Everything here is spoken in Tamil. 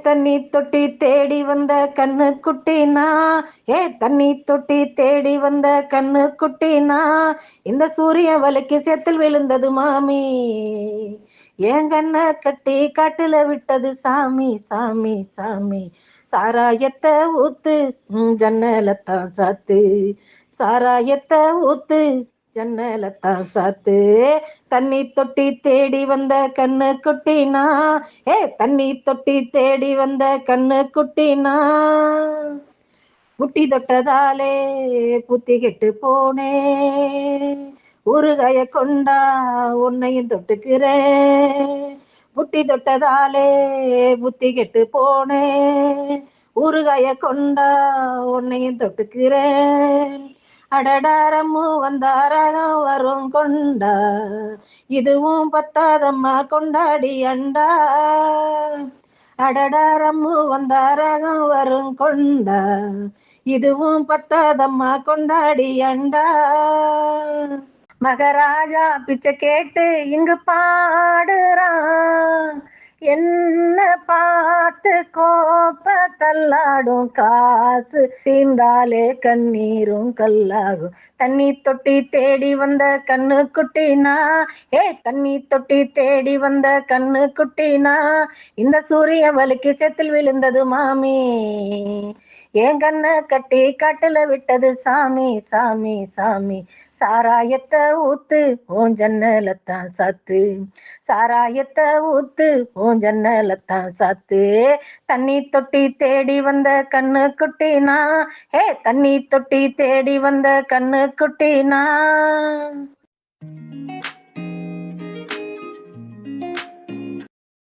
தண்ணி தொட்டி தேடி வந்த கண்ணு குட்டினா, தண்ணி தொட்டி தேடி வந்த கண்ணு குட்டினா, இந்த சூரிய வலைக்கு சேத்தில் விழுந்தது மாமி. என் கண்ண கட்டி காட்டுல விட்டது சாமி சாமி சாமி. சாராயத்தை ஊத்து ஜன்னலத்தான் சாத்து, சாராயத்தை ஊத்து ஜன்னலத்தான் சாத்து. தண்ணி தொட்டி தேடி வந்த கண்ணு குட்டினா, தண்ணி தொட்டி தேடி வந்த கண்ணு குட்டினா, முட்டி தொட்டதாலே புத்தி கெட்டு போனே, ஊறுகாய கொண்டா உன்னையும் தொட்டுக்கிறேன். முட்டி தொட்டதாலே புத்தி கெட்டு போனே, ஊறுகாய கொண்டா உன்னையும் தொட்டுக்கிறேன். அடடாரம்மு வந்தாரகம் வரும் கொண்டா, இதுவும் பத்தாதம்மா கொண்டாடி அண்டா. அடடாரம்மு வந்தாரகம் வரும் கொண்டா, இதுவும் பத்தாதம்மா கொண்டாடி அண்டா. மகராஜா பிச்சை கேட்டு இங்கு பாடுறான், என்ன பார்த்து கோப்ப தள்ளாடும். காசு தீர்ந்தாலே கண்ணீரும் கல்லாகும். தண்ணி தொட்டி தேடி வந்த கண்ணு குட்டினா, தண்ணி தொட்டி தேடி வந்த கண்ணு குட்டினா, இந்த சூரிய வலிக்கு செத்தில் விழுந்தது மாமி. என் கண்ண கட்டி காட்டுல விட்டது சாமி சாமி சாமி. சாராயத்தை ஊத்து உன் ஜன்னலத்தான் சாத்து, சாராயத்தை ஊத்து உன் ஜன்னலத்தான் சாத்து. தண்ணி தொட்டி தேடி வந்த கண்ணு குட்டினா, தண்ணி தொட்டி தேடி வந்த கண்ணு குட்டினா.